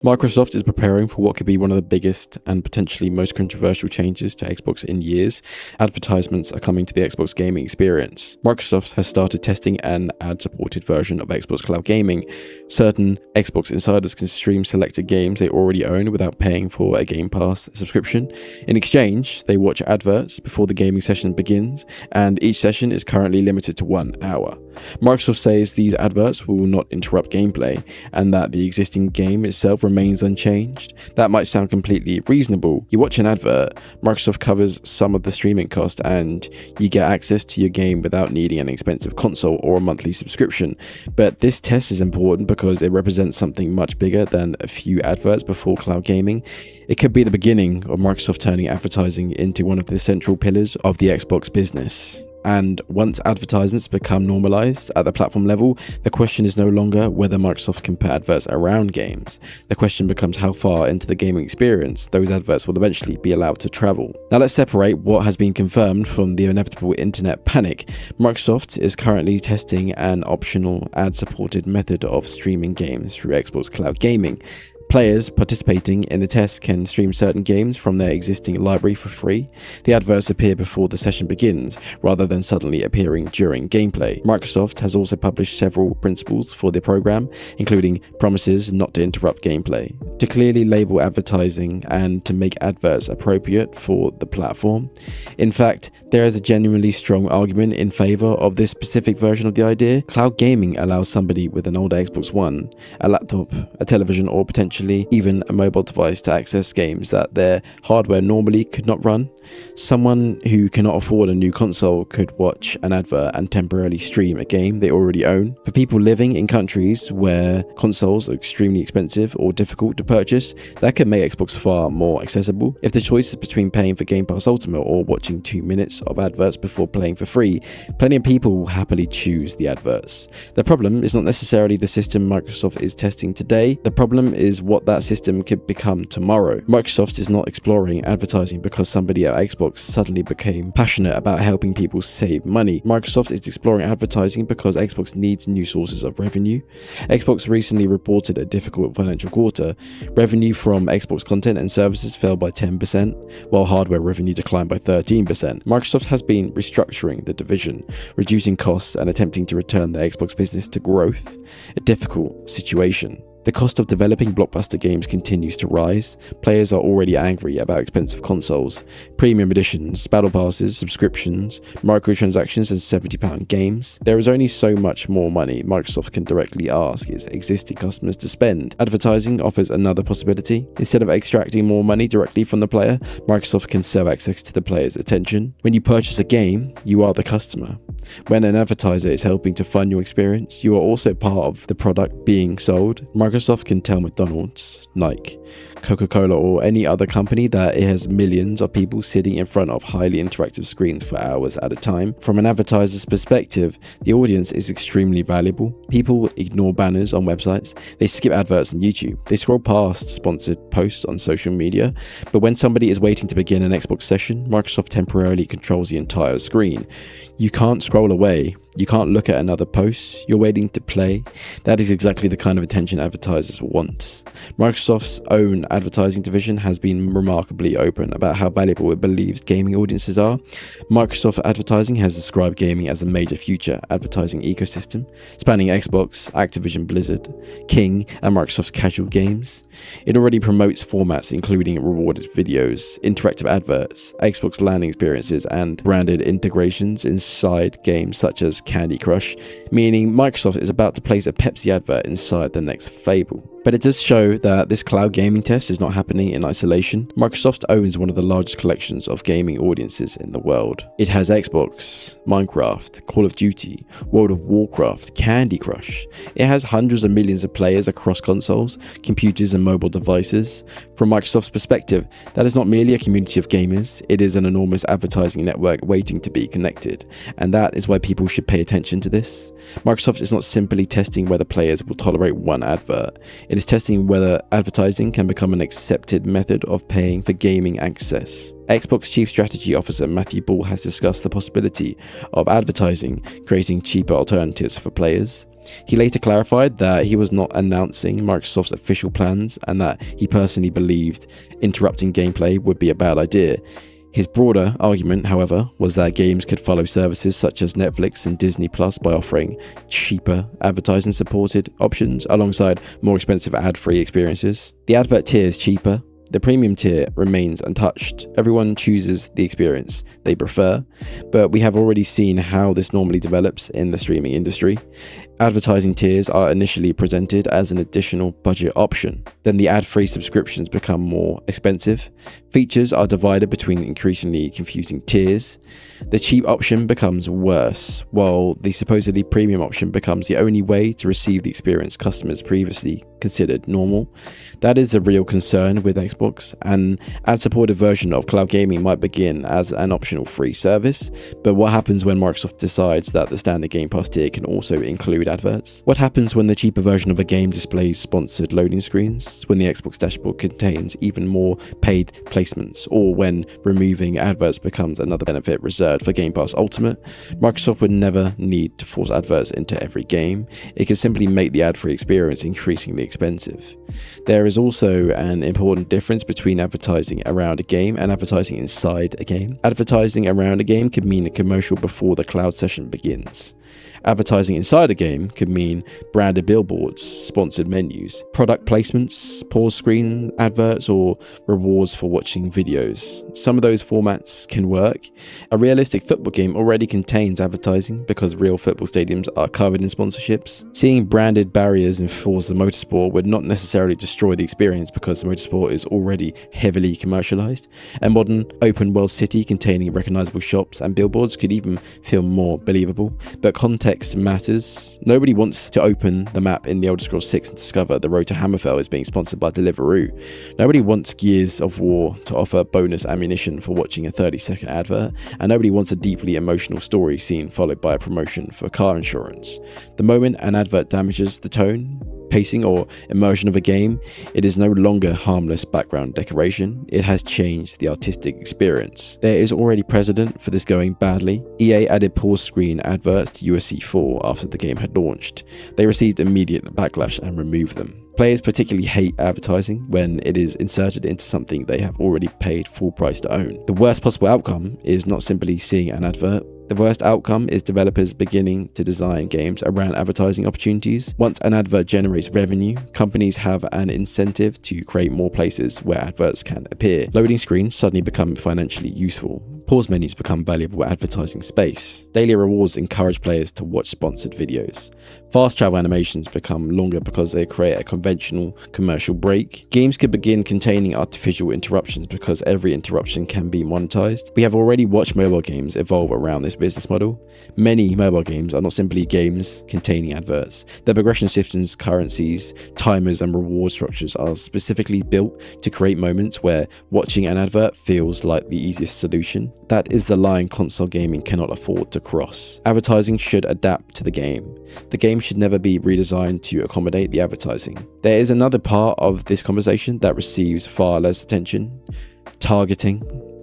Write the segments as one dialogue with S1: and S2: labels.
S1: Microsoft is preparing for what could be one of the biggest and potentially most controversial changes to Xbox in years. Advertisements are coming to the Xbox gaming experience. Microsoft has started testing an ad-supported version of Xbox Cloud Gaming. Certain Xbox insiders can stream selected games they already own without paying for a Game Pass subscription. In exchange, they watch adverts before the gaming session begins, and each session is currently limited to 1 hour. Microsoft says these adverts will not interrupt gameplay, and that the existing game itself remains unchanged. That might sound completely reasonable. You watch an advert, Microsoft covers some of the streaming cost, and you get access to your game without needing an expensive console or a monthly subscription. But this test is important because it represents something much bigger than a few adverts before cloud gaming. It could be the beginning of Microsoft turning advertising into one of the central pillars of the Xbox business. And once advertisements become normalized at the platform level, the question is no longer whether Microsoft can put adverts around games. The question becomes how far into the gaming experience those adverts will eventually be allowed to travel. Now let's separate what has been confirmed from the inevitable internet panic. Microsoft is currently testing an optional ad-supported method of streaming games through Xbox Cloud Gaming. Players participating in the test can stream certain games from their existing library for free. The adverts appear before the session begins, rather than suddenly appearing during gameplay. Microsoft has also published several principles for the program, including promises not to interrupt gameplay, to clearly label advertising, and to make adverts appropriate for the platform. In fact, there is a genuinely strong argument in favor of this specific version of the idea. Cloud gaming allows somebody with an older Xbox One, a laptop, a television, or potentially even a mobile device to access games that their hardware normally could not run. Someone who cannot afford a new console could watch an advert and temporarily stream a game they already own. For people living in countries where consoles are extremely expensive or difficult to purchase, that could make Xbox far more accessible. If the choice is between paying for Game Pass Ultimate or watching 2 minutes of adverts before playing for free, plenty of people will happily choose the adverts. The problem is not necessarily the system Microsoft is testing today. The problem is what that system could become tomorrow. Microsoft is not exploring advertising because somebody at Xbox suddenly became passionate about helping people save money. Microsoft is exploring advertising because Xbox needs new sources of revenue. Xbox recently reported a difficult financial quarter. Revenue from Xbox content and services fell by 10%, while hardware revenue declined by 13%. Microsoft has been restructuring the division, reducing costs and attempting to return the Xbox business to growth, a difficult situation. The cost of developing blockbuster games continues to rise. Players are already angry about expensive consoles, premium editions, battle passes, subscriptions, microtransactions, and £70 games. There is only so much more money Microsoft can directly ask its existing customers to spend. Advertising offers another possibility. Instead of extracting more money directly from the player, Microsoft can sell access to the player's attention. When you purchase a game, you are the customer. When an advertiser is helping to fund your experience, you are also part of the product being sold. Microsoft can tell McDonald's, Nike, Coca-Cola, or any other company that it has millions of people sitting in front of highly interactive screens for hours at a time. From an advertiser's perspective, the audience is extremely valuable. People ignore banners on websites, they skip adverts on YouTube, they scroll past sponsored posts on social media. But when somebody is waiting to begin an Xbox session, Microsoft temporarily controls the entire screen. You can't scroll away. You can't look at another post, you're waiting to play. That is exactly the kind of attention advertisers want. Microsoft's own advertising division has been remarkably open about how valuable it believes gaming audiences are. Microsoft Advertising has described gaming as a major future advertising ecosystem, spanning Xbox, Activision Blizzard, King, and Microsoft's casual games. It already promotes formats including rewarded videos, interactive adverts, Xbox landing experiences, and branded integrations inside games such as Candy Crush, meaning Microsoft is about to place a Pepsi advert inside the next Fable. But it does show that this cloud gaming test is not happening in isolation. Microsoft owns one of the largest collections of gaming audiences in the world. It has Xbox, Minecraft, Call of Duty, World of Warcraft, Candy Crush. It has hundreds of millions of players across consoles, computers, and mobile devices. From Microsoft's perspective, that is not merely a community of gamers, it is an enormous advertising network waiting to be connected. And that is why people should pay attention to this. Microsoft is not simply testing whether players will tolerate one advert. It is testing whether advertising can become an accepted method of paying for gaming access. Xbox Chief Strategy Officer Matthew Ball has discussed the possibility of advertising creating cheaper alternatives for players. He later clarified that he was not announcing Microsoft's official plans and that he personally believed interrupting gameplay would be a bad idea. His broader argument, however, was that games could follow services such as Netflix and Disney Plus by offering cheaper advertising-supported options alongside more expensive ad-free experiences. The advert tier is cheaper. The premium tier remains untouched. Everyone chooses the experience they prefer, but we have already seen how this normally develops in the streaming industry. Advertising tiers are initially presented as an additional budget option. Then the ad-free subscriptions become more expensive. Features are divided between increasingly confusing tiers. The cheap option becomes worse, while the supposedly premium option becomes the only way to receive the experience customers previously considered normal. That is the real concern with Xbox. An ad-supported version of cloud gaming might begin as an optional free service, but what happens when Microsoft decides that the standard Game Pass tier can also include adverts? What happens when the cheaper version of a game displays sponsored loading screens, when the Xbox dashboard contains even more paid placements, or when removing adverts becomes another benefit reserved for Game Pass Ultimate? Microsoft would never need to force adverts into every game. It could simply make the ad-free experience increasingly expensive. There is also an important difference between advertising around a game and advertising inside a game. Advertising around a game could mean a commercial before the cloud session begins. Advertising inside a game could mean branded billboards, sponsored menus, product placements, pause screen adverts, or rewards for watching videos. Some of those formats can work. A realistic football game already contains advertising because real football stadiums are covered in sponsorships. Seeing branded barriers in Forza Motorsport would not necessarily destroy the experience because motorsport is already heavily commercialized. A modern open world city containing recognizable shops and billboards could even feel more believable, but context matters. Nobody wants to open the map in The Elder Scrolls 6 and discover the road to Hammerfell is being sponsored by Deliveroo. Nobody wants Gears of War to offer bonus ammunition for watching a 30-second advert, and nobody wants a deeply emotional story scene followed by a promotion for car insurance. The moment an advert damages the tone, pacing, or immersion of a game, it is no longer harmless background decoration. It has changed the artistic experience. There is already precedent for this going badly. EA added pause screen adverts to USC 4 after the game had launched. They received immediate backlash and removed them. Players particularly hate advertising when it is inserted into something they have already paid full price to own. The worst possible outcome is not simply seeing an advert. The worst outcome is developers beginning to design games around advertising opportunities. Once an advert generates revenue, companies have an incentive to create more places where adverts can appear. Loading screens suddenly become financially useful. Pause menus become valuable advertising space. Daily rewards encourage players to watch sponsored videos. Fast travel animations become longer because they create a conventional commercial break. Games could begin containing artificial interruptions because every interruption can be monetized. We have already watched mobile games evolve around this business model. Many mobile games are not simply games containing adverts. Their progression systems, currencies, timers, and reward structures are specifically built to create moments where watching an advert feels like the easiest solution. That is the line console gaming cannot afford to cross. Advertising should adapt to the game. The game should never be redesigned to accommodate the advertising. There is another part of this conversation that receives far less attention: targeting.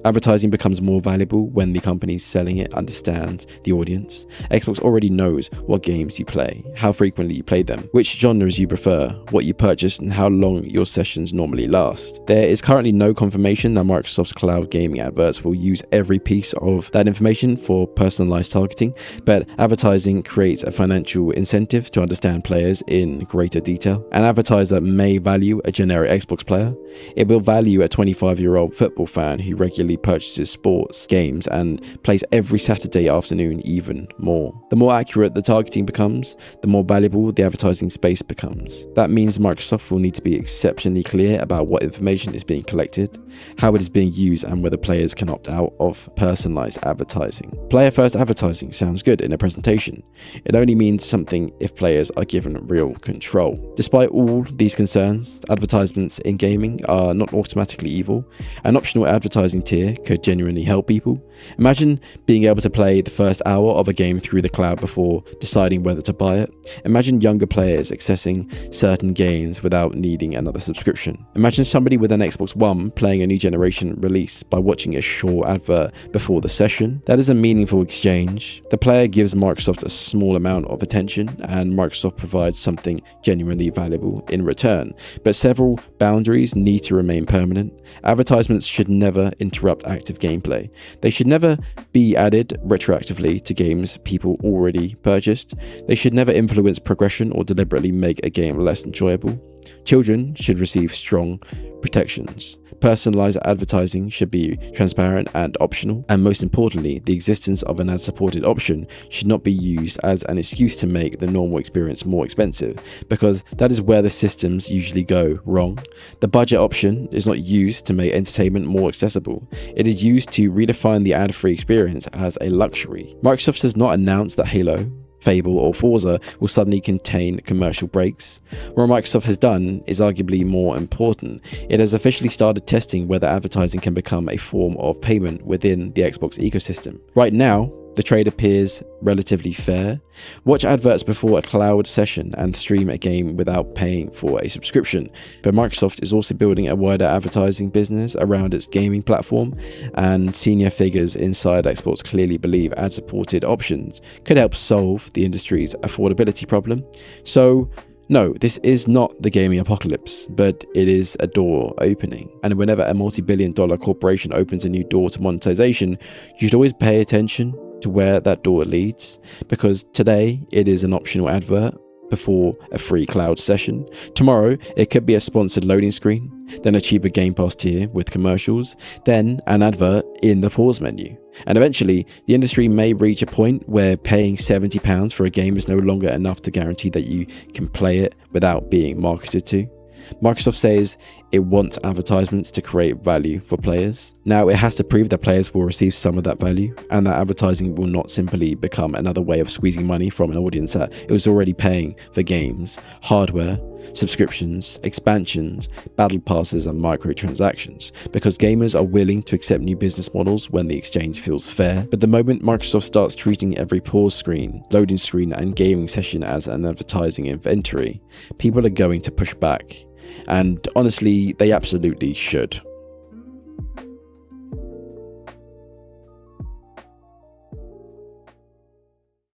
S1: Advertising becomes more valuable when the company selling it understands the audience. Xbox already knows what games you play, how frequently you play them, which genres you prefer, what you purchase, and how long your sessions normally last. There is currently no confirmation that Microsoft's cloud gaming adverts will use every piece of that information for personalized targeting, but advertising creates a financial incentive to understand players in greater detail. An advertiser may value a generic Xbox player. It will value a 25-year-old football fan who regularly purchases sports games and plays every Saturday afternoon even more. The more accurate the targeting becomes, the more valuable the advertising space becomes. That means Microsoft will need to be exceptionally clear about what information is being collected, how it is being used, and whether players can opt out of personalized advertising. Player-first advertising sounds good in a presentation. It only means something if players are given real control. Despite all these concerns, advertisements in gaming are not automatically evil. An optional advertising tier tier could genuinely help people. Imagine being able to play the first hour of a game through the cloud before deciding whether to buy it. Imagine younger players accessing certain games without needing another subscription. Imagine somebody with an Xbox One playing a new generation release by watching a short advert before the session. That is a meaningful exchange. The player gives Microsoft a small amount of attention, and Microsoft provides something genuinely valuable in return. But several boundaries need to remain permanent. Advertisements should never interrupt active gameplay. They should never be added retroactively to games people already purchased. They should never influence progression or deliberately make a game less enjoyable. Children should receive strong protections. Personalized advertising should be transparent and optional. And most importantly, the existence of an ad-supported option should not be used as an excuse to make the normal experience more expensive, because that is where the systems usually go wrong. The budget option is not used to make entertainment more accessible. It is used to redefine the ad-free experience as a luxury. Microsoft has not announced that Halo, Fable or Forza will suddenly contain commercial breaks. What Microsoft has done is arguably more important. It has officially started testing whether advertising can become a form of payment within the Xbox ecosystem. Right now, the trade appears relatively fair. Watch adverts before a cloud session and stream a game without paying for a subscription. But Microsoft is also building a wider advertising business around its gaming platform, and senior figures inside Xbox clearly believe ad-supported options could help solve the industry's affordability problem. So, no, this is not the gaming apocalypse, but it is a door opening. And whenever a multi-billion-dollar corporation opens a new door to monetization, you should always pay attention to where that door leads, because today it is an optional advert before a free cloud session. Tomorrow it could be a sponsored loading screen, then a cheaper Game Pass tier with commercials, then an advert in the pause menu. And eventually the industry may reach a point where paying £70 for a game is no longer enough to guarantee that you can play it without being marketed to. Microsoft says it wants advertisements to create value for players. Now, it has to prove that players will receive some of that value, and that advertising will not simply become another way of squeezing money from an audience that it was already paying for games, hardware, subscriptions, expansions, battle passes and microtransactions, because gamers are willing to accept new business models when the exchange feels fair. But the moment Microsoft starts treating every pause screen, loading screen and gaming session as an advertising inventory, people are going to push back. And honestly, they absolutely should.